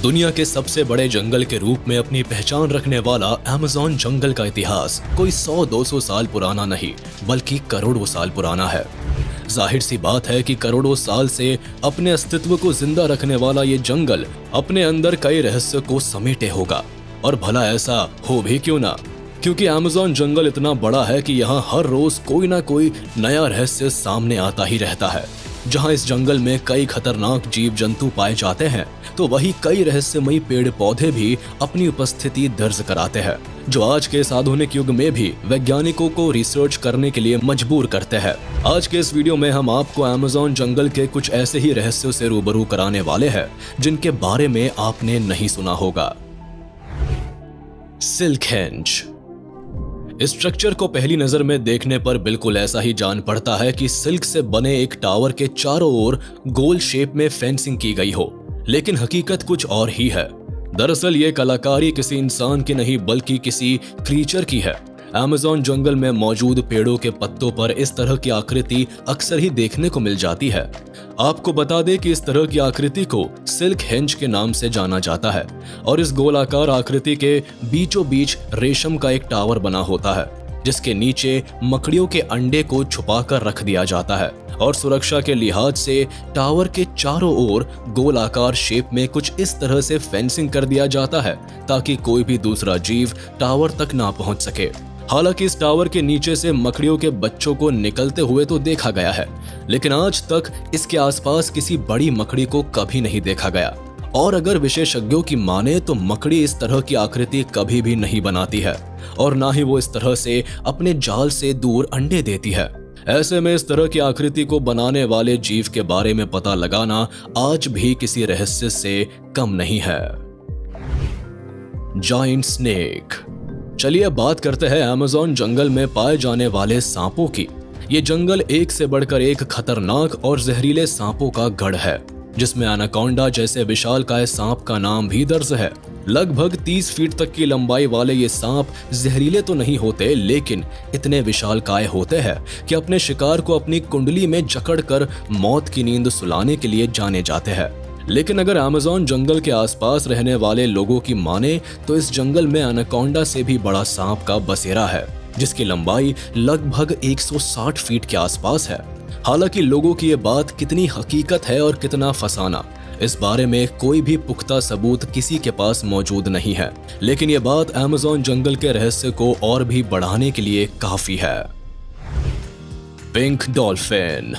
दुनिया के सबसे बड़े जंगल के रूप में अपनी पहचान रखने वाला अमेज़न जंगल का इतिहास कोई 100-200 साल पुराना नहीं बल्कि करोड़ों साल पुराना है। जाहिर सी बात है कि करोड़ों साल से अपने अस्तित्व को जिंदा रखने वाला ये जंगल अपने अंदर कई रहस्य को समेटे होगा। और भला ऐसा हो भी क्यों ना, क्योंकि अमेज़न जंगल इतना बड़ा है कि यहाँ हर रोज कोई ना कोई नया रहस्य सामने आता ही रहता है। जहाँ इस जंगल में कई खतरनाक जीव जंतु पाए जाते हैं, तो वही कई रहस्यमयी पेड़ पौधे भी अपनी उपस्थिति दर्ज कराते हैं, जो आज के इस आधुनिक युग में भी वैज्ञानिकों को रिसर्च करने के लिए मजबूर करते हैं। आज के इस वीडियो में हम आपको अमेज़न जंगल के कुछ ऐसे ही रहस्यों से रूबरू कराने वाले हैं जिनके बारे में आपने नहीं सुना होगा। सिल्कहेंज। इस स्ट्रक्चर को पहली नजर में देखने पर बिल्कुल ऐसा ही जान पड़ता है कि सिल्क से बने एक टावर के चारों ओर गोल शेप में फेंसिंग की गई हो, लेकिन हकीकत कुछ और ही है। दरअसल ये कलाकारी किसी इंसान की नहीं बल्कि किसी क्रीचर की है। अमेज़न जंगल में मौजूद पेड़ों के पत्तों पर इस तरह की आकृति अक्सर ही देखने को मिल जाती है। आपको बता दें कि इस तरह की आकृति को सिल्कहेंज के नाम से जाना जाता है और इस गोलाकार आकृति के बीचों बीच रेशम का एक टावर बना होता है, जिसके नीचे मकड़ियों के अंडे को छुपाकर रख दिया जाता है और सुरक्षा के लिहाज से टावर के चारों ओर गोलाकार शेप में कुछ इस तरह से फेंसिंग कर दिया जाता है ताकि कोई भी दूसरा जीव टावर तक ना पहुंच सके। हालांकि इस टावर के नीचे से मकड़ियों के बच्चों को निकलते हुए तो देखा गया है, लेकिन आज तक इसके आसपास किसी बड़ी मकड़ी को कभी नहीं देखा गया। और अगर विशेषज्ञों की माने तो मकड़ी इस तरह की आकृति कभी भी नहीं बनाती है और ना ही वो इस तरह से अपने जाल से दूर अंडे देती है। ऐसे में इस तरह की आकृति को बनाने वाले जीव के बारे में पता लगाना आज भी किसी रहस्य से कम नहीं है। Giant snake. चलिए बात करते हैं अमेज़न जंगल में पाए जाने वाले सांपों की। ये जंगल एक से बढ़कर एक खतरनाक और जहरीले सांपों का गढ़ है, जिसमें एनाकोंडा जैसे विशालकाय सांप का नाम भी दर्ज है। लगभग 30 फीट तक की लंबाई वाले ये सांप जहरीले तो नहीं होते, लेकिन इतने विशालकाय होते हैं कि अपने शिकार को अपनी कुंडली में जकड़कर मौत की नींद सुलाने के लिए जाने जाते हैं। लेकिन अगर अमेज़न जंगल के आसपास रहने वाले लोगों की माने तो इस जंगल में एनाकोंडा से भी बड़ा सांप का बसेरा है, जिसकी लंबाई लगभग 160 फीट के आसपास है। हालांकि लोगों की ये बात कितनी हकीकत है और कितना फसाना, इस बारे में कोई भी पुख्ता सबूत किसी के पास मौजूद नहीं है, लेकिन ये बात अमेज़न जंगल के रहस्य को और भी बढ़ाने के लिए काफी है। Pink dolphin.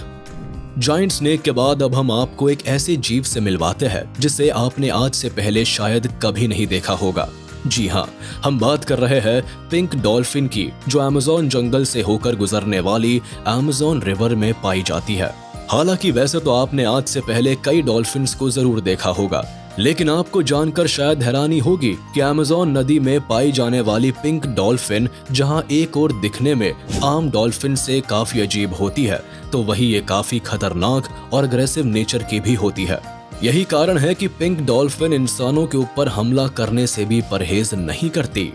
जायंट स्नेक के बाद अब हम आपको एक ऐसे जीव से मिलवाते हैं जिसे आपने आज से पहले शायद कभी नहीं देखा होगा। जी हाँ, हम बात कर रहे हैं पिंक डॉल्फिन की, जो अमेज़न जंगल से होकर गुजरने वाली अमेज़न रिवर में पाई जाती है। हालांकि वैसे तो आपने आज से पहले कई डॉल्फिन्स को जरूर देखा होगा, लेकिन आपको जानकर शायद हैरानी होगी कि अमेज़न नदी में पाई जाने वाली पिंक डॉल्फिन जहां एक और दिखने में आम डॉल्फिन से काफी अजीब होती है, तो वही ये काफी खतरनाक और अग्रेसिव नेचर की भी होती है। यही कारण है कि पिंक डॉल्फिन इंसानों के ऊपर हमला करने से भी परहेज नहीं करती।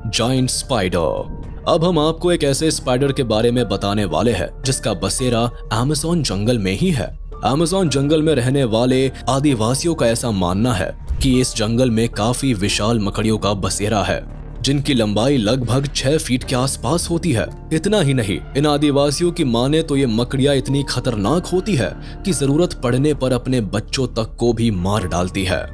Giant spider. अब हम आपको एक ऐसे स्पाइडर के बारे में बताने वाले हैं जिसका बसेरा अमेज़न जंगल में ही है। अमेज़न जंगल में रहने वाले आदिवासियों का ऐसा मानना है कि इस जंगल में काफी विशाल मकड़ियों का बसेरा है, जिनकी लंबाई लगभग 6 फीट के आसपास होती है। इतना ही नहीं, इन आदिवासियों की माने तो ये मकड़ियां इतनी खतरनाक होती है कि जरूरत पड़ने पर अपने बच्चों तक को भी मार डालती है।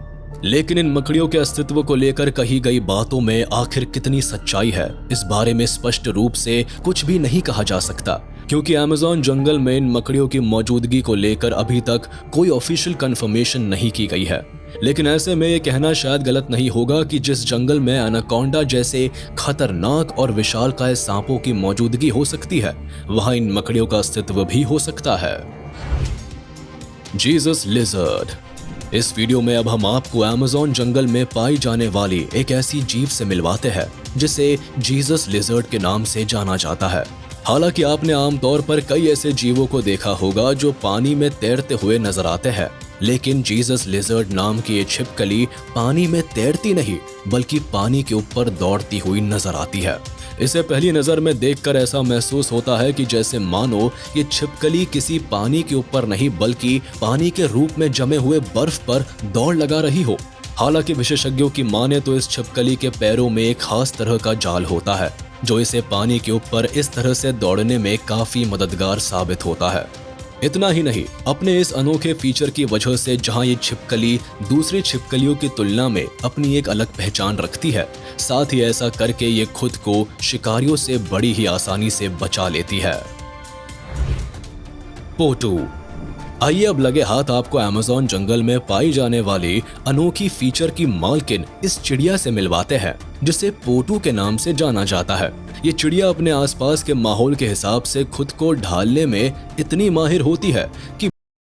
लेकिन इन मकड़ियों के अस्तित्व को लेकर कही गई बातों में आखिर कितनी सच्चाई है, इस बारे में स्पष्ट रूप से कुछ भी नहीं कहा जा सकता, क्योंकि अमेज़न जंगल में इन मकड़ियों की मौजूदगी को लेकर अभी तक कोई ऑफिशियल कंफर्मेशन नहीं की गई है। लेकिन ऐसे में ये कहना शायद गलत नहीं होगा कि जिस जंगल में एनाकोंडा जैसे खतरनाक और विशालकाय सांपों की मौजूदगी हो सकती है, वहां इन मकड़ियों का अस्तित्व भी हो सकता है। Jesus lizard. इस वीडियो में अब हम आपको अमेज़न जंगल में पाई जाने वाली एक ऐसी जीव से मिलवाते हैं जिसे जीसस लिजर्ड के नाम से जाना जाता है। हालांकि आपने आमतौर पर कई ऐसे जीवों को देखा होगा जो पानी में तैरते हुए नजर आते हैं, लेकिन जीसस लिजर्ड नाम की ये छिपकली पानी में तैरती नहीं बल्कि पानी के ऊपर दौड़ती हुई नजर आती है। इसे पहली नजर में देखकर ऐसा महसूस होता है कि जैसे मानो ये छिपकली किसी पानी के ऊपर नहीं बल्कि पानी के रूप में जमे हुए बर्फ पर दौड़ लगा रही हो। हालांकि विशेषज्ञों की माने तो इस छिपकली के पैरों में एक खास तरह का जाल होता है जो इसे पानी के ऊपर इस तरह से दौड़ने में काफी मददगार साबित होता है। इतना ही नहीं, अपने इस अनोखे फीचर की वजह से जहां ये छिपकली दूसरी छिपकलियों की तुलना में अपनी एक अलग पहचान रखती है, साथ ही ऐसा करके ये खुद को शिकारियों से बड़ी ही आसानी से बचा लेती है। पोटू। आइए अब लगे हाथ आपको अमेज़न जंगल में पाई जाने वाली अनोखी फीचर की मालकिन इस चिड़िया से मिलवाते हैं जिसे पोटू के नाम से जाना जाता है। ये चिड़िया अपने आसपास के माहौल के हिसाब से खुद को ढालने में इतनी माहिर होती है कि